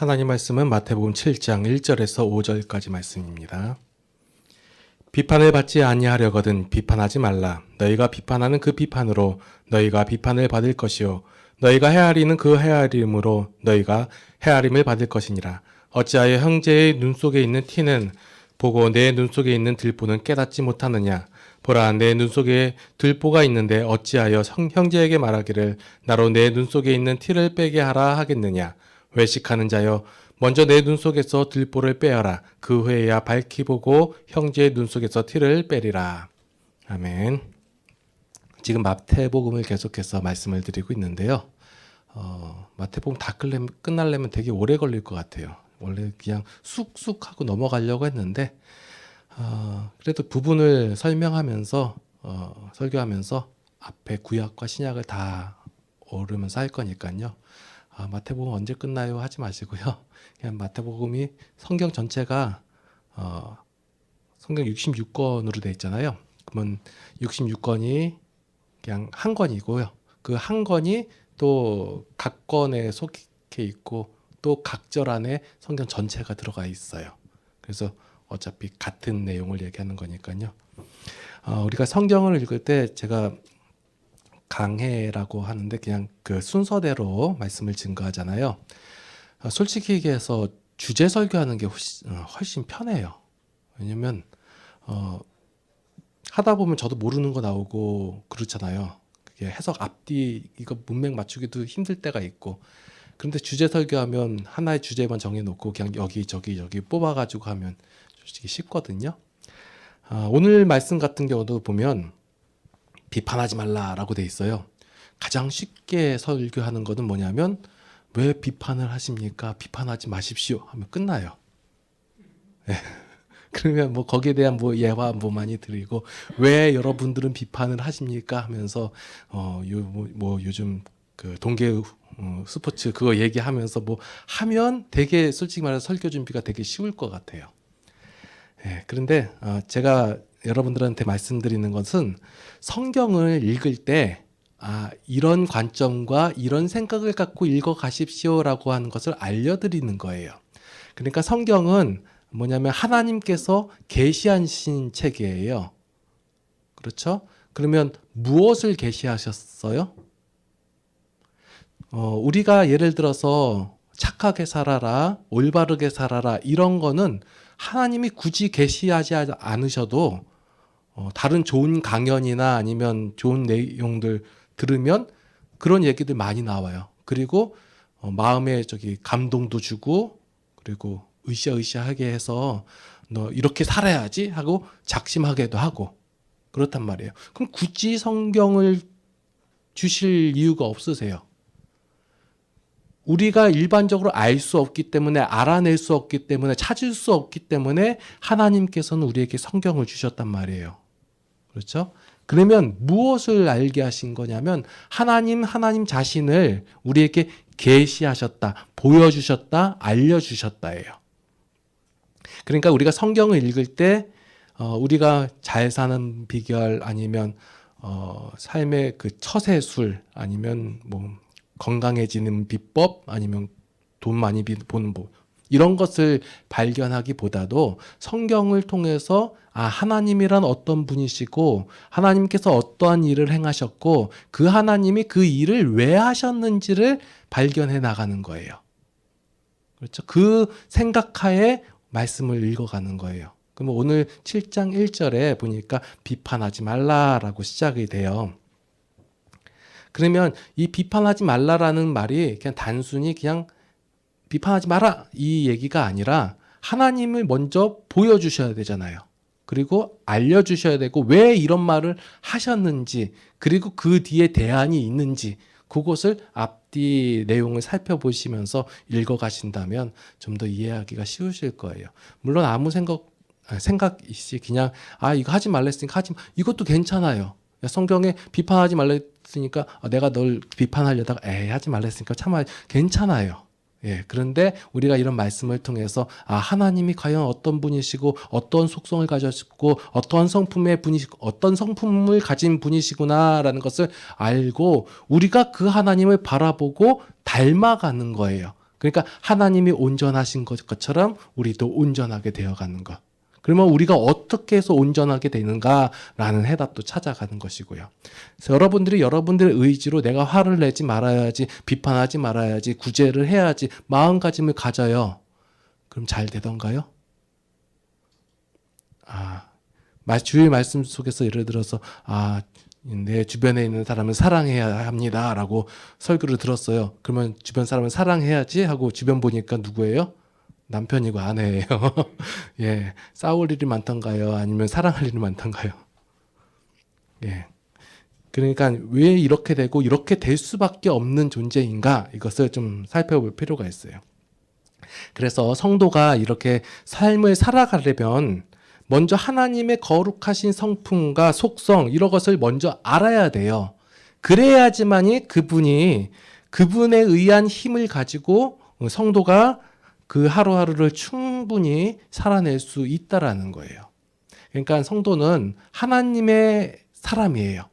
하나님 말씀은 마태복음 7장 1절에서 5절까지 말씀입니다. 비판을 받지 아니하려거든 비판하지 말라. 너희가 비판하는 그 비판으로 너희가 비판을 받을 것이요 너희가 헤아리는 그 헤아림으로 너희가 헤아림을 받을 것이니라. 어찌하여 형제의 눈 속에 있는 티는 보고 내 눈 속에 있는 들보는 깨닫지 못하느냐. 보라, 내 눈 속에 들보가 있는데 어찌하여 형제에게 말하기를 나로 내 눈 속에 있는 티를 빼게 하라 하겠느냐. 외식하는 자여, 먼저 내 눈 속에서 들보를 빼어라. 그 후에야 밝히 보고 형제의 눈 속에서 티를 빼리라. 아멘. 지금 마태복음을 계속해서 말씀을 드리고 있는데요. 마태복음 다 끝나려면 되게 오래 걸릴 것 같아요. 원래 그냥 쑥쑥 하고 넘어가려고 했는데 그래도 부분을 설명하면서 설교하면서 앞에 구약과 신약을 다 오르면서 할 거니까요. 마태복음 언제 끝나요? 하지 마시고요. 그냥 마태복음이 성경 전체가 성경 66권으로 되어 있잖아요. 그러면 66권이 그냥 한 권이고요. 그 한 권이 또 각 권에 속해 있고 또 각 절 안에 성경 전체가 들어가 있어요. 그래서 어차피 같은 내용을 얘기하는 거니까요. 우리가 성경을 읽을 때 제가 강해라고 하는데 그냥 그 순서대로 말씀을 증거하잖아요. 솔직히 얘기해서 주제 설교하는 게 훨씬 편해요. 왜냐면 하다 보면 저도 모르는 거 나오고 그렇잖아요. 그게 해석 앞뒤 이거 문맥 맞추기도 힘들 때가 있고. 그런데 주제 설교하면 하나의 주제만 정해놓고 그냥 여기 저기 뽑아가지고 하면 솔직히 쉽거든요. 오늘 말씀 같은 경우도 보면 비판하지 말라라고 돼 있어요. 가장 쉽게 설교하는 것은 뭐냐면 왜 비판을 하십니까? 비판하지 마십시오 하면 끝나요. 네. 그러면 뭐 거기에 대한 뭐 예화 뭐 많이 드리고 왜 여러분들은 비판을 하십니까? 하면서 요즘 그 동계 스포츠 그거 얘기하면서 뭐 하면 되게 솔직히 말해서 설교 준비가 되게 쉬울 것 같아요. 네. 그런데 제가 여러분들한테 말씀드리는 것은 성경을 읽을 때 이런 관점과 이런 생각을 갖고 읽어 가십시오라고 하는 것을 알려드리는 거예요. 그러니까 성경은 뭐냐면 하나님께서 계시하신 책이에요. 그렇죠? 그러면 무엇을 계시하셨어요? 우리가 예를 들어서 착하게 살아라, 올바르게 살아라 이런 거는 하나님이 굳이 계시하지 않으셔도 다른 좋은 강연이나 아니면 좋은 내용들 들으면 그런 얘기들 많이 나와요. 그리고 마음에 감동도 주고 그리고 으쌰으쌰하게 해서 너 이렇게 살아야지 하고 작심하게도 하고 그렇단 말이에요. 그럼 굳이 성경을 주실 이유가 없으세요. 우리가 일반적으로 알 수 없기 때문에 알아낼 수 없기 때문에 찾을 수 없기 때문에 하나님께서는 우리에게 성경을 주셨단 말이에요. 그렇죠? 그러면 무엇을 알게 하신 거냐면 하나님 자신을 우리에게 계시하셨다, 보여주셨다, 알려주셨다예요. 그러니까 우리가 성경을 읽을 때 우리가 잘 사는 비결 아니면 삶의 그 처세술 아니면 뭐 건강해지는 비법 아니면 돈 많이 버는 법 이런 것을 발견하기보다도 성경을 통해서 하나님이란 어떤 분이시고 하나님께서 어떠한 일을 행하셨고 그 하나님이 그 일을 왜 하셨는지를 발견해 나가는 거예요. 그렇죠? 그 생각하에 말씀을 읽어가는 거예요. 그럼 오늘 7장 1절에 보니까 비판하지 말라라고 시작이 돼요. 그러면 이 비판하지 말라라는 말이 그냥 단순히 그냥 비판하지 마라 이 얘기가 아니라 하나님을 먼저 보여주셔야 되잖아요. 그리고 알려주셔야 되고 왜 이런 말을 하셨는지 그리고 그 뒤에 대안이 있는지 그것을 앞뒤 내용을 살펴보시면서 읽어가신다면 좀 더 이해하기가 쉬우실 거예요. 물론 아무 생각이시 그냥 이거 하지 말랬으니까 이것도 괜찮아요. 성경에 비판하지 말랬으니까 내가 널 비판하려다가 하지 말랬으니까 참아 괜찮아요. 그런데 우리가 이런 말씀을 통해서 하나님이 과연 어떤 분이시고 어떤 속성을 가졌고 어떤 성품을 가진 분이시구나라는 것을 알고 우리가 그 하나님을 바라보고 닮아가는 거예요. 그러니까 하나님이 온전하신 것처럼 우리도 온전하게 되어가는 것. 그러면 우리가 어떻게 해서 온전하게 되는가라는 해답도 찾아가는 것이고요. 그래서 여러분들이 여러분들의 의지로 내가 화를 내지 말아야지, 비판하지 말아야지, 구제를 해야지 마음가짐을 가져요. 그럼 잘 되던가요? 주의 말씀 속에서 예를 들어서 내 주변에 있는 사람을 사랑해야 합니다라고 설교를 들었어요. 그러면 주변 사람을 사랑해야지 하고 주변 보니까 누구예요? 남편이고 아내예요. 예, 싸울 일이 많던가요? 아니면 사랑할 일이 많던가요? 예. 그러니까 왜 이렇게 되고 이렇게 될 수밖에 없는 존재인가? 이것을 좀 살펴볼 필요가 있어요. 그래서 성도가 이렇게 삶을 살아가려면 먼저 하나님의 거룩하신 성품과 속성 이런 것을 먼저 알아야 돼요. 그래야지만이 그분에 의한 힘을 가지고 성도가 그 하루하루를 충분히 살아낼 수 있다라는 거예요. 그러니까 성도는 하나님의 사람이에요.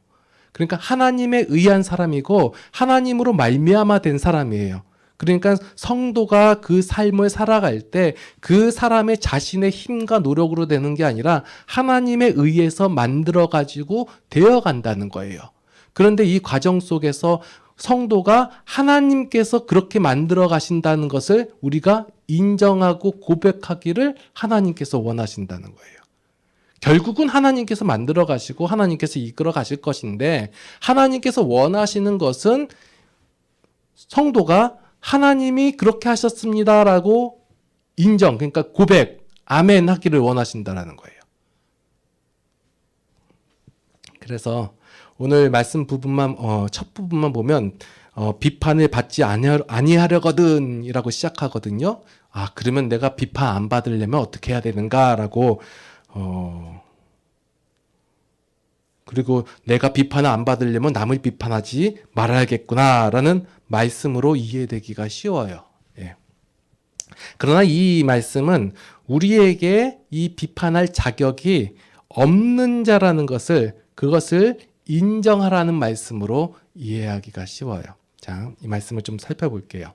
그러니까 하나님에 의한 사람이고 하나님으로 말미암아 된 사람이에요. 그러니까 성도가 그 삶을 살아갈 때 그 사람의 자신의 힘과 노력으로 되는 게 아니라 하나님에 의해서 만들어 가지고 되어 간다는 거예요. 그런데 이 과정 속에서 성도가 하나님께서 그렇게 만들어 가신다는 것을 우리가 인정하고 고백하기를 하나님께서 원하신다는 거예요. 결국은 하나님께서 만들어 가시고 하나님께서 이끌어 가실 것인데 하나님께서 원하시는 것은 성도가 하나님이 그렇게 하셨습니다라고 인정, 그러니까 고백, 아멘 하기를 원하신다라는 거예요. 그래서 오늘 말씀 부분만 첫 부분만 보면 비판을 받지 아니하려거든 이라고 시작하거든요. 그러면 내가 비판 안 받으려면 어떻게 해야 되는가라고 그리고 내가 비판을 안 받으려면 남을 비판하지 말아야겠구나라는 말씀으로 이해되기가 쉬워요. 예. 그러나 이 말씀은 우리에게 이 비판할 자격이 없는 자라는 그것을 인정하라는 말씀으로 이해하기가 쉬워요. 자, 이 말씀을 좀 살펴볼게요.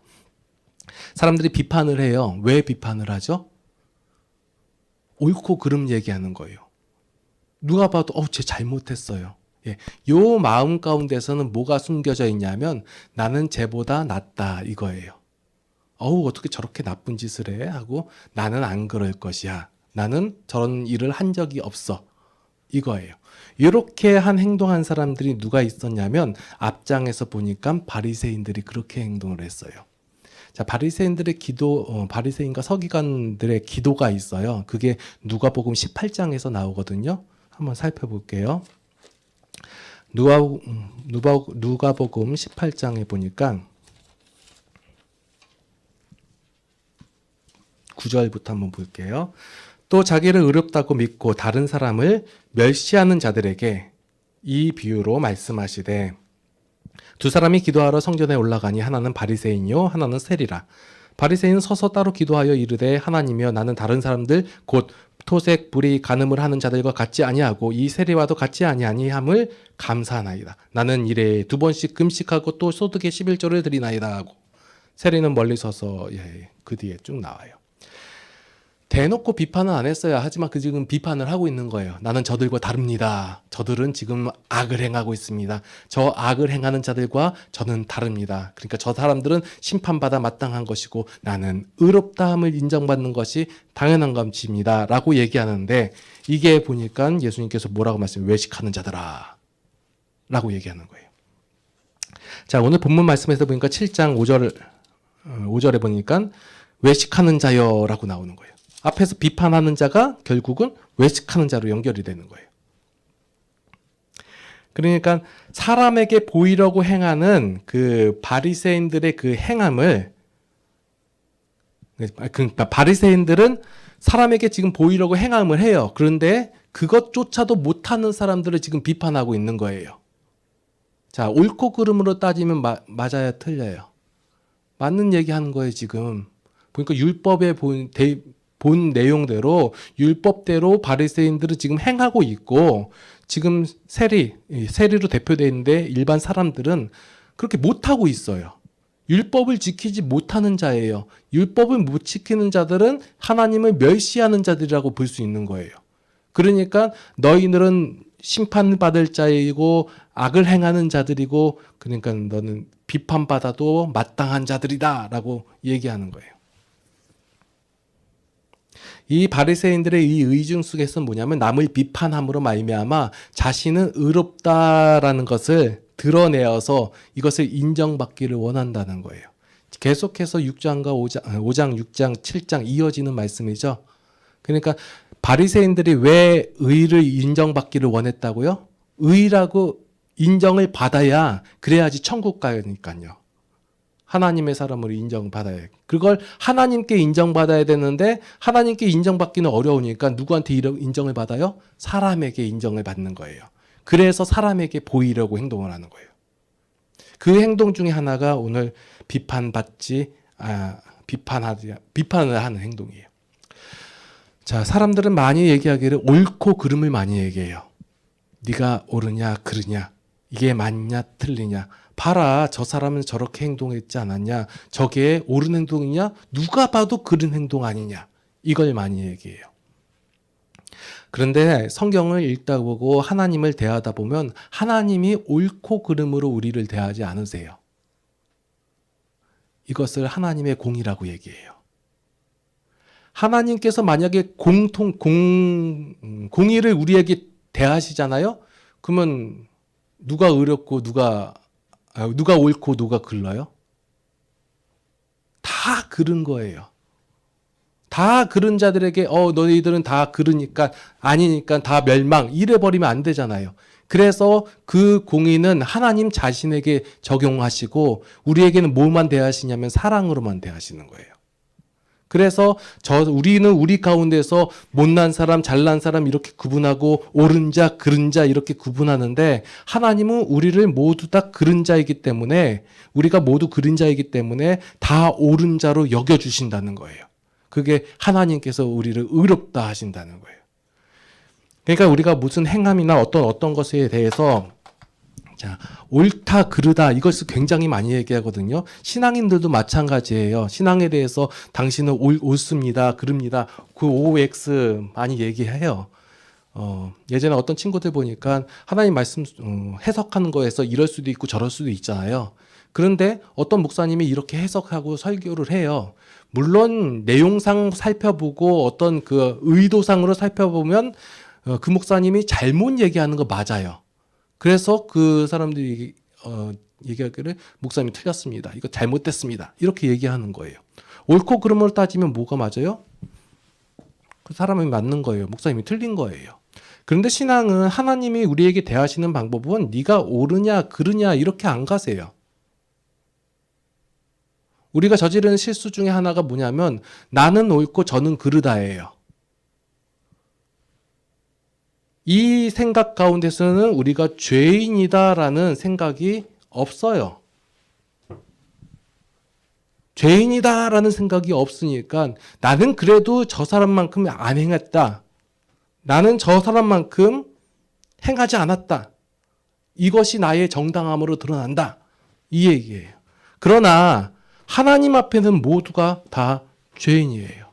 사람들이 비판을 해요. 왜 비판을 하죠? 옳고 그름 얘기하는 거예요. 누가 봐도 쟤 잘못했어요. 예, 요 마음 가운데서는 뭐가 숨겨져 있냐면 나는 쟤보다 낫다 이거예요. 어떻게 저렇게 나쁜 짓을 해? 하고 나는 안 그럴 것이야. 나는 저런 일을 한 적이 없어. 이거예요. 이렇게 행동한 사람들이 누가 있었냐면 앞장에서 보니까 바리새인들이 그렇게 행동을 했어요. 자, 바리새인들의 바리새인과 서기관들의 기도가 있어요. 그게 누가복음 18장에서 나오거든요. 한번 살펴볼게요. 누가복음 18장에 보니까 9절부터 한번 볼게요. 또 자기를 의롭다고 믿고 다른 사람을 멸시하는 자들에게 이 비유로 말씀하시되 두 사람이 기도하러 성전에 올라가니 하나는 바리새인이요 하나는 세리라. 바리새인은 서서 따로 기도하여 이르되 하나님이여 나는 다른 사람들 곧 토색, 불의, 간음을 하는 자들과 같지 아니하고 이 세리와도 같지 아니함을 감사하나이다. 나는 일에 2번씩 금식하고 또 소득의 11조를 드리나이다 하고 세리는 멀리 서서 그 뒤에 쭉 나와요. 대놓고 비판은 안 했어요. 하지만 지금 비판을 하고 있는 거예요. 나는 저들과 다릅니다. 저들은 지금 악을 행하고 있습니다. 저 악을 행하는 자들과 저는 다릅니다. 그러니까 저 사람들은 심판받아 마땅한 것이고 나는 의롭다함을 인정받는 것이 당연한 것입니다. 라고 얘기하는데 이게 보니까 예수님께서 뭐라고 말씀해요? 외식하는 자들아 라고 얘기하는 거예요. 자, 오늘 본문 말씀에서 보니까 7장 5절에 보니까 외식하는 자여 라고 나오는 거예요. 앞에서 비판하는 자가 결국은 외식하는 자로 연결이 되는 거예요. 그러니까 사람에게 보이려고 행하는 그 바리새인들의 그 행함을 그러니까 바리새인들은 사람에게 지금 보이려고 행함을 해요. 그런데 그것조차도 못하는 사람들을 지금 비판하고 있는 거예요. 자, 옳고 그름으로 따지면 맞아야 틀려요. 맞는 얘기하는 거예요, 지금. 보니까 율법에 본 내용대로 율법대로 바리새인들은 지금 행하고 있고 지금 세리로 대표되어 있는데 일반 사람들은 그렇게 못하고 있어요. 율법을 지키지 못하는 자예요. 율법을 못 지키는 자들은 하나님을 멸시하는 자들이라고 볼 수 있는 거예요. 그러니까 너희들은 심판받을 자이고 악을 행하는 자들이고, 그러니까 너는 비판받아도 마땅한 자들이다 라고 얘기하는 거예요. 이 바리새인들의 이 의중 속에서는 뭐냐면 남을 비판함으로 말미암아 자신은 의롭다라는 것을 드러내어서 이것을 인정받기를 원한다는 거예요. 계속해서 6장과 5장, 6장, 7장 이어지는 말씀이죠. 그러니까 바리새인들이 왜 의를 인정받기를 원했다고요? 의라고 인정을 받아야, 그래야지 천국 가니까요. 하나님의 사람으로 인정받아야 해요. 그걸 하나님께 인정받아야 되는데 하나님께 인정받기는 어려우니까 누구한테 인정을 받아요? 사람에게 인정을 받는 거예요. 그래서 사람에게 보이려고 행동을 하는 거예요. 그 행동 중에 하나가 오늘 비판을 하는 행동이에요. 자, 사람들은 많이 얘기하기를 옳고 그름을 많이 얘기해요. 네가 옳으냐 그르냐, 이게 맞냐 틀리냐, 봐라 저 사람은 저렇게 행동했지 않았냐, 저게 옳은 행동이냐, 누가 봐도 그른 행동 아니냐, 이걸 많이 얘기해요. 그런데 성경을 읽다 보고 하나님을 대하다 보면 하나님이 옳고 그름으로 우리를 대하지 않으세요. 이것을 하나님의 공의라고 얘기해요. 하나님께서 만약에 공의를 우리에게 대하시잖아요. 그러면 누가 의롭고 누가 옳고 누가 글러요? 다 그른 거예요. 다 그른 자들에게 너희들은 다 그르니까 아니니까 다 멸망 이래 버리면 안 되잖아요. 그래서 그 공의는 하나님 자신에게 적용하시고 우리에게는 뭐만 대하시냐면 사랑으로만 대하시는 거예요. 그래서 우리는 우리 가운데서 못난 사람, 잘난 사람 이렇게 구분하고 옳은 자, 그른 자 이렇게 구분하는데 하나님은 우리를 모두 다 그른 자이기 때문에, 우리가 모두 그른 자이기 때문에 다 옳은 자로 여겨주신다는 거예요. 그게 하나님께서 우리를 의롭다 하신다는 거예요. 그러니까 우리가 무슨 행함이나 어떤 것에 대해서 자, 옳다, 그르다 이것을 굉장히 많이 얘기하거든요. 신앙인들도 마찬가지예요. 신앙에 대해서 당신은 옳습니다, 그릅니다. 그 OX 많이 얘기해요. 예전에 어떤 친구들 보니까 하나님 말씀 해석하는 거에서 이럴 수도 있고 저럴 수도 있잖아요. 그런데 어떤 목사님이 이렇게 해석하고 설교를 해요. 물론 내용상 살펴보고 어떤 그 의도상으로 살펴보면 그 목사님이 잘못 얘기하는 거 맞아요. 그래서 그 사람들이 얘기하기를 목사님이 틀렸습니다, 이거 잘못됐습니다, 이렇게 얘기하는 거예요. 옳고 그름으로 따지면 뭐가 맞아요? 그 사람이 맞는 거예요. 목사님이 틀린 거예요. 그런데 신앙은 하나님이 우리에게 대하시는 방법은 네가 옳으냐 그르냐 이렇게 안 가세요. 우리가 저지르는 실수 중에 하나가 뭐냐면 나는 옳고 저는 그르다예요. 이 생각 가운데서는 우리가 죄인이다라는 생각이 없어요. 죄인이다라는 생각이 없으니까 나는 그래도 저 사람만큼 안 행했다, 나는 저 사람만큼 행하지 않았다, 이것이 나의 정당함으로 드러난다, 이 얘기예요. 그러나 하나님 앞에는 모두가 다 죄인이에요.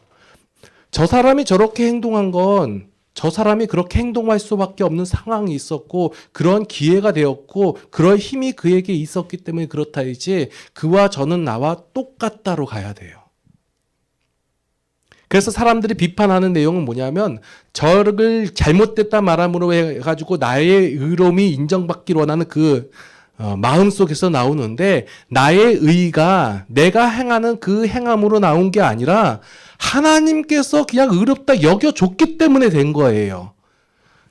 저 사람이 저렇게 행동한 건 저 사람이 그렇게 행동할 수밖에 없는 상황이 있었고 그런 기회가 되었고 그럴 힘이 그에게 있었기 때문에 그렇다이지 그와 저는 나와 똑같다로 가야 돼요. 그래서 사람들이 비판하는 내용은 뭐냐면 저를 잘못됐다 말함으로 해가지고 나의 의로움이 인정받기를 원하는 그 마음속에서 나오는데 나의 의가 내가 행하는 그 행함으로 나온 게 아니라 하나님께서 그냥 의롭다 여겨줬기 때문에 된 거예요.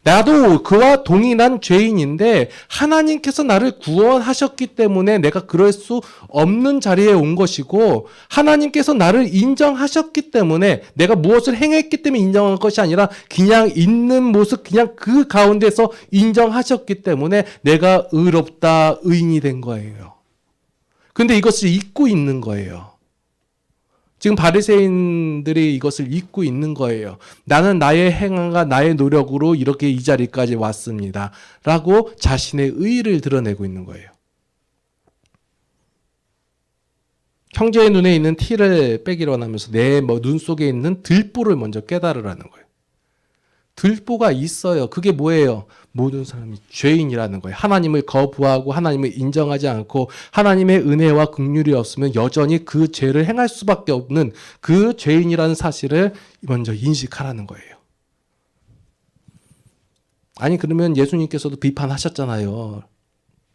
나도 그와 동일한 죄인인데 하나님께서 나를 구원하셨기 때문에 내가 그럴 수 없는 자리에 온 것이고 하나님께서 나를 인정하셨기 때문에 내가 무엇을 행했기 때문에 인정한 것이 아니라 그냥 있는 모습 그냥 그 가운데서 인정하셨기 때문에 내가 의롭다 의인이 된 거예요. 근데 이것을 잊고 있는 거예요. 지금 바리새인들이 이것을 잊고 있는 거예요. 나는 나의 행함과 나의 노력으로 이렇게 이 자리까지 왔습니다 라고 자신의 의의를 드러내고 있는 거예요. 형제의 눈에 있는 티를 빼기로 원하면서 내 눈 속에 있는 들보를 먼저 깨달으라는 거예요. 들보가 있어요. 그게 뭐예요? 모든 사람이 죄인이라는 거예요. 하나님을 거부하고 하나님을 인정하지 않고 하나님의 은혜와 긍휼이 없으면 여전히 그 죄를 행할 수밖에 없는 그 죄인이라는 사실을 먼저 인식하라는 거예요. 아니 그러면 예수님께서도 비판하셨잖아요.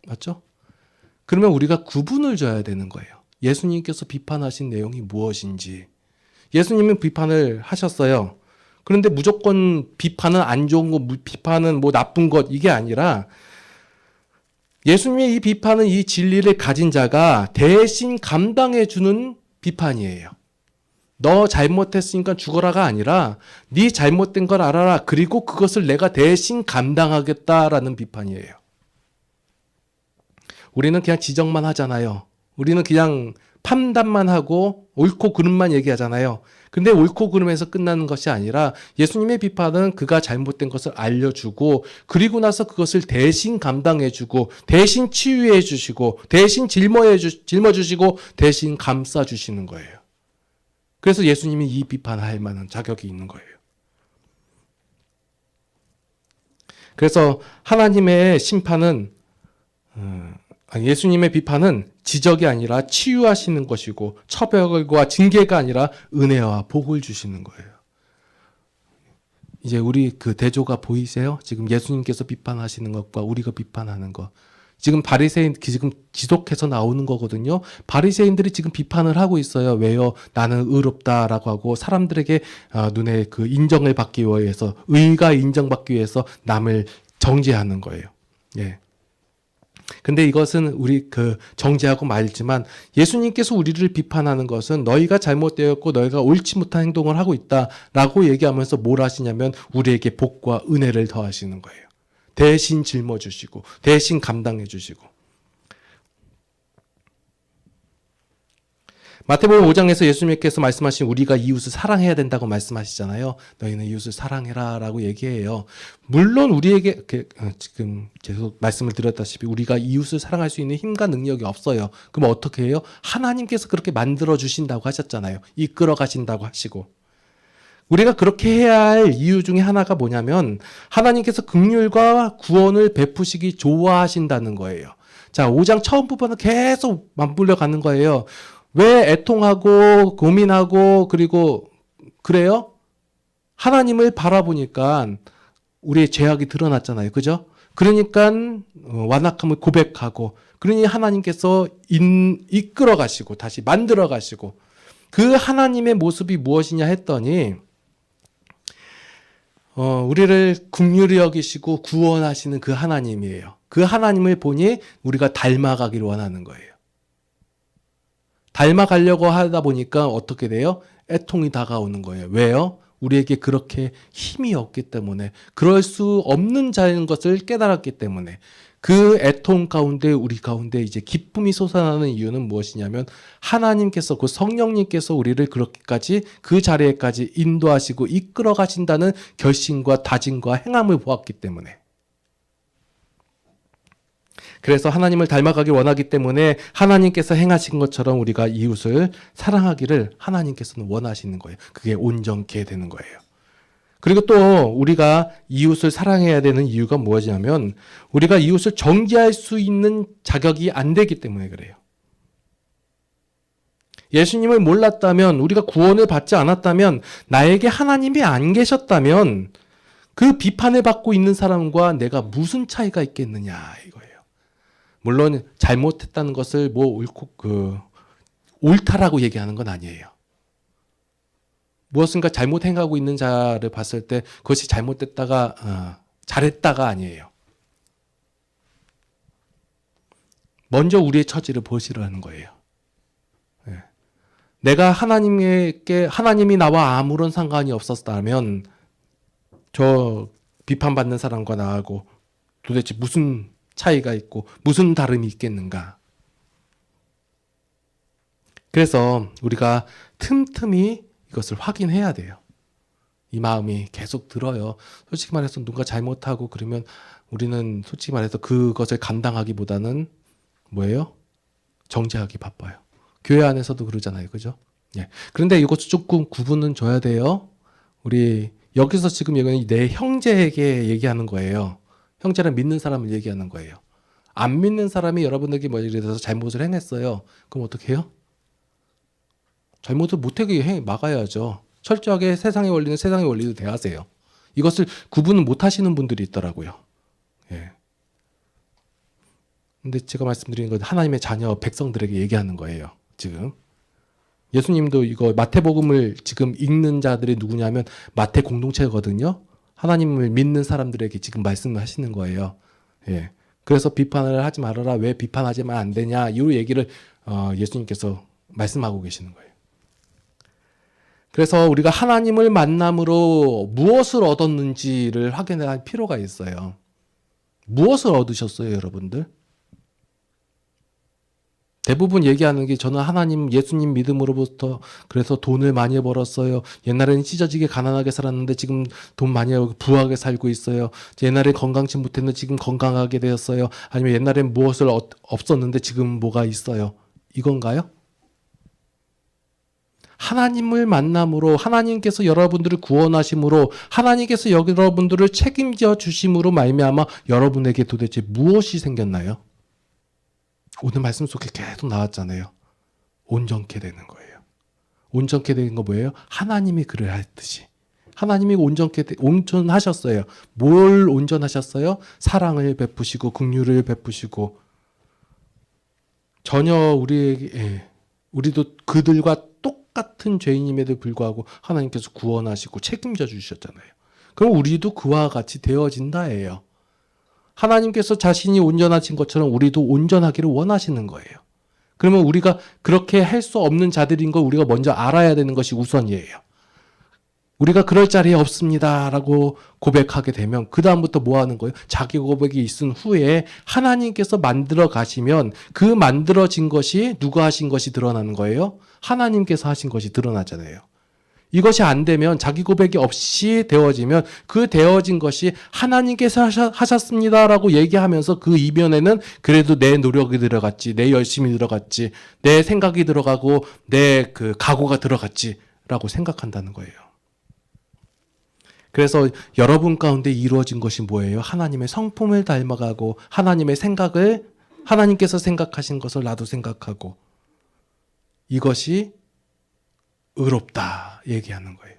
맞죠? 그러면 우리가 구분을 줘야 되는 거예요. 예수님께서 비판하신 내용이 무엇인지. 예수님은 비판을 하셨어요. 그런데 무조건 비판은 안 좋은 거, 비판은 뭐 나쁜 것 이게 아니라 예수님의 이 비판은 이 진리를 가진 자가 대신 감당해 주는 비판이에요. 너 잘못했으니까 죽어라가 아니라 네 잘못된 걸 알아라. 그리고 그것을 내가 대신 감당하겠다라는 비판이에요. 우리는 그냥 지적만 하잖아요. 우리는 그냥 판단만 하고 옳고 그름만 얘기하잖아요. 근데 옳고 그름에서 끝나는 것이 아니라 예수님의 비판은 그가 잘못된 것을 알려주고 그리고 나서 그것을 대신 감당해주고 대신 치유해 주시고 대신 짊어주시고 대신 감싸주시는 거예요. 그래서 예수님이 이 비판할 만한 자격이 있는 거예요. 그래서 하나님의 심판은 예수님의 비판은 지적이 아니라 치유하시는 것이고 처벌과 징계가 아니라 은혜와 복을 주시는 거예요. 이제 우리 그 대조가 보이세요? 지금 예수님께서 비판하시는 것과 우리가 비판하는 것. 지금 바리새인 지금 지속해서 나오는 거거든요. 바리새인들이 지금 비판을 하고 있어요. 왜요? 나는 의롭다라고 하고 사람들에게 눈에 그 인정을 받기 위해서 의가 인정받기 위해서 남을 정죄하는 거예요. 예. 근데 이것은 우리 그 정죄하고 말지만 예수님께서 우리를 비판하는 것은 너희가 잘못되었고 너희가 옳지 못한 행동을 하고 있다라고 얘기하면서 뭘 하시냐면 우리에게 복과 은혜를 더하시는 거예요. 대신 짊어주시고 대신 감당해 주시고. 마태복음 5장에서 예수님께서 말씀하신 우리가 이웃을 사랑해야 된다고 말씀하시잖아요. 너희는 이웃을 사랑해라 라고 얘기해요. 물론 우리에게 지금 계속 말씀을 드렸다시피 우리가 이웃을 사랑할 수 있는 힘과 능력이 없어요. 그럼 어떻게 해요? 하나님께서 그렇게 만들어 주신다고 하셨잖아요. 이끌어 가신다고 하시고. 우리가 그렇게 해야 할 이유 중에 하나가 뭐냐면 하나님께서 긍휼과 구원을 베푸시기 좋아하신다는 거예요. 자, 5장 처음 부분은 계속 맞불려 가는 거예요. 왜 애통하고 고민하고 그리고 그래요? 하나님을 바라보니까 우리의 죄악이 드러났잖아요. 그죠? 그러니까 완악함을 고백하고 그러니 하나님께서 이끌어 가시고 다시 만들어 가시고 그 하나님의 모습이 무엇이냐 했더니 우리를 긍휼히 여기시고 구원하시는 그 하나님이에요. 그 하나님을 보니 우리가 닮아가기를 원하는 거예요. 닮아가려고 하다 보니까 어떻게 돼요? 애통이 다가오는 거예요. 왜요? 우리에게 그렇게 힘이 없기 때문에 그럴 수 없는 자인 것을 깨달았기 때문에 그 애통 가운데 우리 가운데 이제 기쁨이 솟아나는 이유는 무엇이냐면 하나님께서 그 성령님께서 우리를 그렇게까지 그 자리에까지 인도하시고 이끌어 가신다는 결심과 다짐과 행함을 보았기 때문에 그래서 하나님을 닮아가길 원하기 때문에 하나님께서 행하신 것처럼 우리가 이웃을 사랑하기를 하나님께서는 원하시는 거예요. 그게 온전케 되는 거예요. 그리고 또 우리가 이웃을 사랑해야 되는 이유가 무엇이냐면 우리가 이웃을 정죄할 수 있는 자격이 안 되기 때문에 그래요. 예수님을 몰랐다면 우리가 구원을 받지 않았다면 나에게 하나님이 안 계셨다면 그 비판을 받고 있는 사람과 내가 무슨 차이가 있겠느냐 이거예요. 물론 잘못했다는 것을 옳다라고 얘기하는 건 아니에요. 무엇인가 잘못 행하고 있는 자를 봤을 때 그것이 잘못됐다가 잘했다가 아니에요. 먼저 우리의 처지를 보시라는 거예요. 내가 하나님이 나와 아무런 상관이 없었다면 저 비판받는 사람과 나하고 도대체 무슨 차이가 있고 무슨 다름이 있겠는가. 그래서 우리가 틈틈이 이것을 확인해야 돼요. 이 마음이 계속 들어요. 솔직히 말해서 누가 잘못하고 그러면 우리는 솔직히 말해서 그것을 감당하기보다는 뭐예요? 정죄하기 바빠요. 교회 안에서도 그러잖아요. 그죠? 예. 그런데 이것도 조금 구분은 줘야 돼요. 우리 여기서 지금 얘기는 내 형제에게 얘기하는 거예요. 형제는 믿는 사람을 얘기하는 거예요. 안 믿는 사람이 여러분에게 뭐 예를 들어서 잘못을 행했어요. 그럼 어떻게 해요? 잘못을 못하게 막아야죠. 철저하게 세상의 원리는 세상의 원리로 대하세요. 이것을 구분을 못 하시는 분들이 있더라고요. 예. 근데 제가 말씀드리는 건 하나님의 자녀 백성들에게 얘기하는 거예요. 지금. 예수님도 이거 마태복음을 지금 읽는 자들이 누구냐면 마태 공동체거든요. 하나님을 믿는 사람들에게 지금 말씀을 하시는 거예요. 예. 그래서 비판을 하지 말아라. 왜 비판하지만 안 되냐. 이 얘기를 예수님께서 말씀하고 계시는 거예요. 그래서 우리가 하나님을 만남으로 무엇을 얻었는지를 확인할 필요가 있어요. 무엇을 얻으셨어요, 여러분들? 대부분 얘기하는 게 저는 하나님, 예수님 믿음으로부터 그래서 돈을 많이 벌었어요. 옛날에는 찢어지게 가난하게 살았는데 지금 돈 많이 벌고 부하게 살고 있어요. 옛날에 건강치 못했는데 지금 건강하게 되었어요. 아니면 옛날엔 무엇을 없었는데 지금 뭐가 있어요. 이건가요? 하나님을 만남으로 하나님께서 여러분들을 구원하심으로 하나님께서 여러분들을 책임져 주심으로 말미암아 여러분에게 도대체 무엇이 생겼나요? 오늘 말씀 속에 계속 나왔잖아요. 온전케 되는 거예요. 온전케 되는 거 뭐예요? 하나님이 그를 했듯이. 하나님이 온전하셨어요. 뭘 온전하셨어요? 사랑을 베푸시고 긍휼을 베푸시고 전혀 우리도 그들과 똑같은 죄인임에도 불구하고 하나님께서 구원하시고 책임져 주셨잖아요. 그럼 우리도 그와 같이 되어진다예요. 하나님께서 자신이 온전하신 것처럼 우리도 온전하기를 원하시는 거예요. 그러면 우리가 그렇게 할 수 없는 자들인 걸 우리가 먼저 알아야 되는 것이 우선이에요. 우리가 그럴 자리에 없습니다라고 고백하게 되면 그 다음부터 뭐 하는 거예요? 자기 고백이 있은 후에 하나님께서 만들어 가시면 그 만들어진 것이 누가 하신 것이 드러나는 거예요? 하나님께서 하신 것이 드러나잖아요. 이것이 안 되면 자기 고백이 없이 되어지면 그 되어진 것이 하나님께서 하셨습니다라고 얘기하면서 그 이면에는 그래도 내 노력이 들어갔지, 내 열심이 들어갔지, 내 생각이 들어가고 내 그 각오가 들어갔지라고 생각한다는 거예요. 그래서 여러분 가운데 이루어진 것이 뭐예요? 하나님의 성품을 닮아가고 하나님의 생각을 하나님께서 생각하신 것을 나도 생각하고 이것이 의롭다 얘기하는 거예요.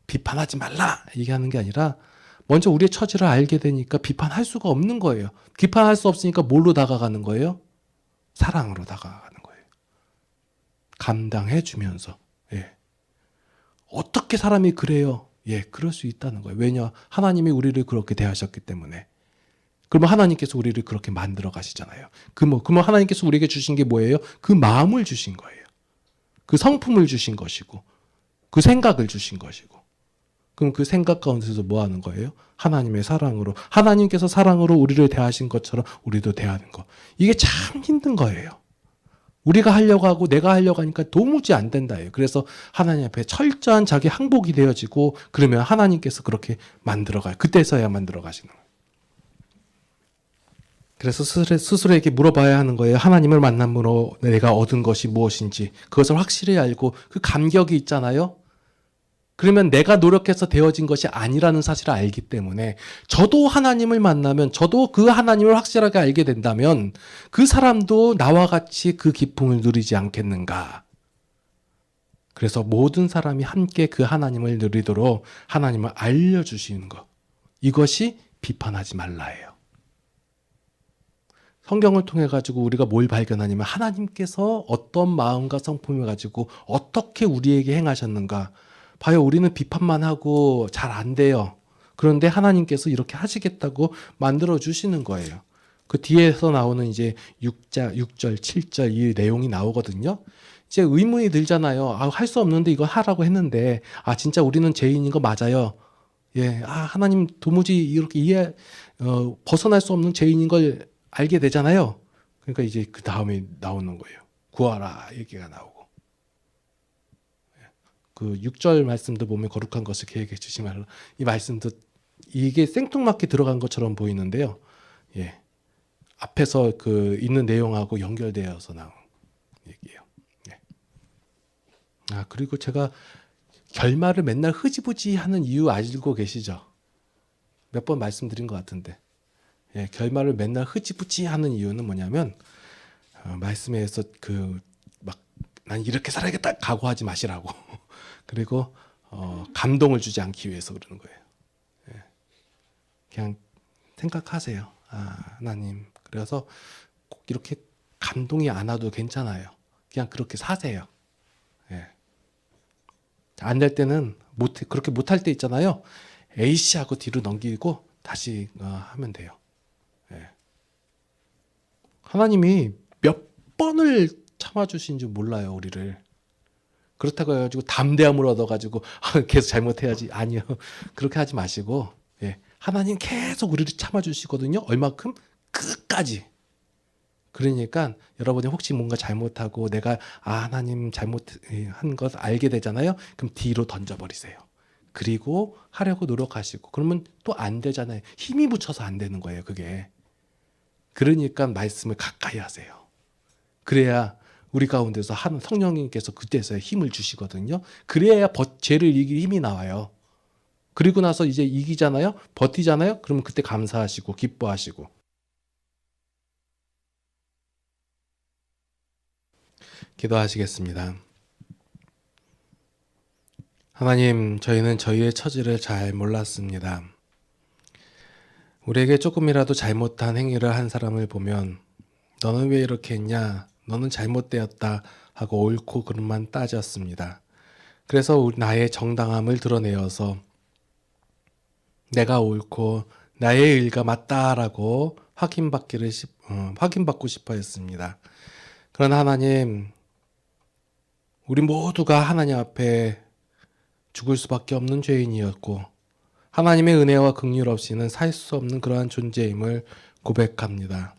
비판하지 말라 얘기하는 게 아니라 먼저 우리의 처지를 알게 되니까 비판할 수가 없는 거예요. 비판할 수 없으니까 뭘로 다가가는 거예요? 사랑으로 다가가는 거예요. 감당해 주면서. 예. 어떻게 사람이 그래요? 예, 그럴 수 있다는 거예요. 왜냐? 하나님이 우리를 그렇게 대하셨기 때문에. 그러면 하나님께서 우리를 그렇게 만들어 가시잖아요. 그러면 하나님께서 우리에게 주신 게 뭐예요? 그 마음을 주신 거예요. 그 성품을 주신 것이고 그 생각을 주신 것이고 그럼 그 생각 가운데서 뭐 하는 거예요? 하나님의 사랑으로 하나님께서 사랑으로 우리를 대하신 것처럼 우리도 대하는 거. 이게 참 힘든 거예요. 우리가 하려고 하고 내가 하려고 하니까 도무지 안 된다예요. 그래서 하나님 앞에 철저한 자기 항복이 되어지고 그러면 하나님께서 그렇게 만들어가요. 그때서야 만들어 가시는 거예요. 그래서 스스로에게 물어봐야 하는 거예요. 하나님을 만남으로 내가 얻은 것이 무엇인지 그것을 확실히 알고 그 감격이 있잖아요. 그러면 내가 노력해서 되어진 것이 아니라는 사실을 알기 때문에 저도 하나님을 만나면 저도 그 하나님을 확실하게 알게 된다면 그 사람도 나와 같이 그 기쁨을 누리지 않겠는가. 그래서 모든 사람이 함께 그 하나님을 누리도록 하나님을 알려주시는 것. 이것이 비판하지 말라예요. 성경을 통해 가지고 우리가 뭘 발견하냐면 하나님께서 어떤 마음과 성품을 가지고 어떻게 우리에게 행하셨는가. 봐요. 우리는 비판만 하고 잘 안 돼요. 그런데 하나님께서 이렇게 하시겠다고 만들어 주시는 거예요. 그 뒤에서 나오는 이제 6절, 7절 이 내용이 나오거든요. 이제 의문이 들잖아요. 할 수 없는데 이거 하라고 했는데 진짜 우리는 죄인인 거 맞아요. 예. 하나님 도무지 이렇게 벗어날 수 없는 죄인인 걸 알게 되잖아요. 그러니까 이제 그 다음에 나오는 거예요. 구하라 얘기가 나오고. 그 6절 말씀도 보면 거룩한 것을 계획해 주지 말라. 이 말씀도 이게 생뚱맞게 들어간 것처럼 보이는데요. 예. 앞에서 그 있는 내용하고 연결되어서 나온 얘기예요. 그리고 제가 결말을 맨날 흐지부지 하는 이유 알고 계시죠? 몇 번 말씀드린 것 같은데. 예, 결말을 맨날 흐지부지 하는 이유는 뭐냐면, 말씀에서 난 이렇게 살아야겠다 각오하지 마시라고. 그리고 감동을 주지 않기 위해서 그러는 거예요. 예, 그냥 생각하세요. 하나님. 그래서 꼭 이렇게 감동이 안 와도 괜찮아요. 그냥 그렇게 사세요. 예. 안 될 때는 그렇게 못할 때 있잖아요. 에이씨 하고 뒤로 넘기고 다시 하면 돼요. 예. 하나님이 몇 번을 참아주신 줄 몰라요, 우리를. 그렇다고 해가지고 담대함을 얻어가지고 계속 잘못해야지. 아니요. 그렇게 하지 마시고, 예. 하나님 계속 우리를 참아주시거든요. 얼마큼? 끝까지. 그러니까 여러분이 혹시 뭔가 잘못하고 내가 하나님 잘못한 것 알게 되잖아요. 그럼 뒤로 던져버리세요. 그리고 하려고 노력하시고 그러면 또 안 되잖아요. 힘이 붙여서 안 되는 거예요, 그게. 그러니까 말씀을 가까이 하세요. 그래야 우리 가운데서 한 성령님께서 그때서야 힘을 주시거든요. 그래야 죄를 이길 힘이 나와요. 그리고 나서 이제 이기잖아요. 버티잖아요. 그러면 그때 감사하시고 기뻐하시고. 기도하시겠습니다. 하나님, 저희는 저희의 처지를 잘 몰랐습니다. 우리에게 조금이라도 잘못한 행위를 한 사람을 보면 너는 왜 이렇게 했냐? 너는 잘못되었다 하고 옳고 그름만 따졌습니다. 그래서 나의 정당함을 드러내어서 내가 옳고 나의 의가 맞다라고 확인받고 싶어 했습니다. 그러나 하나님, 우리 모두가 하나님 앞에 죽을 수밖에 없는 죄인이었고 하나님의 은혜와 긍휼 없이는 살 수 없는 그러한 존재임을 고백합니다.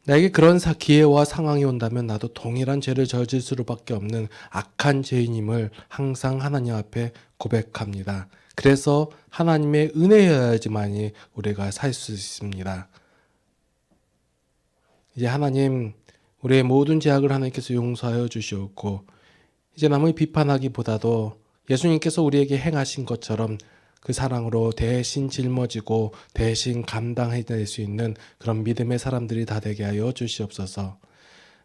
나에게 그런 기회와 상황이 온다면 나도 동일한 죄를 저질 수밖에 없는 악한 죄인임을 항상 하나님 앞에 고백합니다. 그래서 하나님의 은혜여야지만이 우리가 살 수 있습니다. 이제 하나님, 우리의 모든 죄악을 하나님께서 용서하여 주시옵고 이제 남을 비판하기보다도 예수님께서 우리에게 행하신 것처럼 그 사랑으로 대신 짊어지고 대신 감당해낼 수 있는 그런 믿음의 사람들이 다 되게 하여 주시옵소서.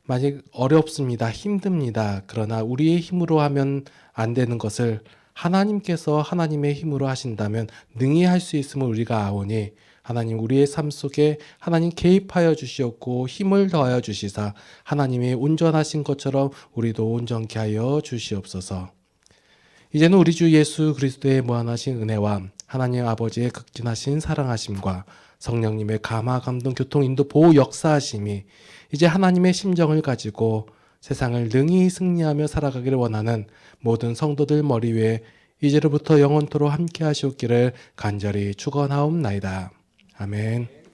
만약 어렵습니다. 힘듭니다. 그러나 우리의 힘으로 하면 안 되는 것을 하나님께서 하나님의 힘으로 하신다면 능히 할 수 있음을 우리가 아오니 하나님 우리의 삶 속에 하나님 개입하여 주시옵고 힘을 더하여 주시사 하나님이 온전하신 것처럼 우리도 온전케 하여 주시옵소서. 이제는 우리 주 예수 그리스도의 무한하신 은혜와 하나님 아버지의 극진하신 사랑하심과 성령님의 감화 감동 교통 인도 보호 역사하심이 이제 하나님의 심정을 가지고 세상을 능히 승리하며 살아가기를 원하는 모든 성도들 머리 위에 이제로부터 영원토록 함께 하시옵기를 간절히 축원하옵나이다. 아멘.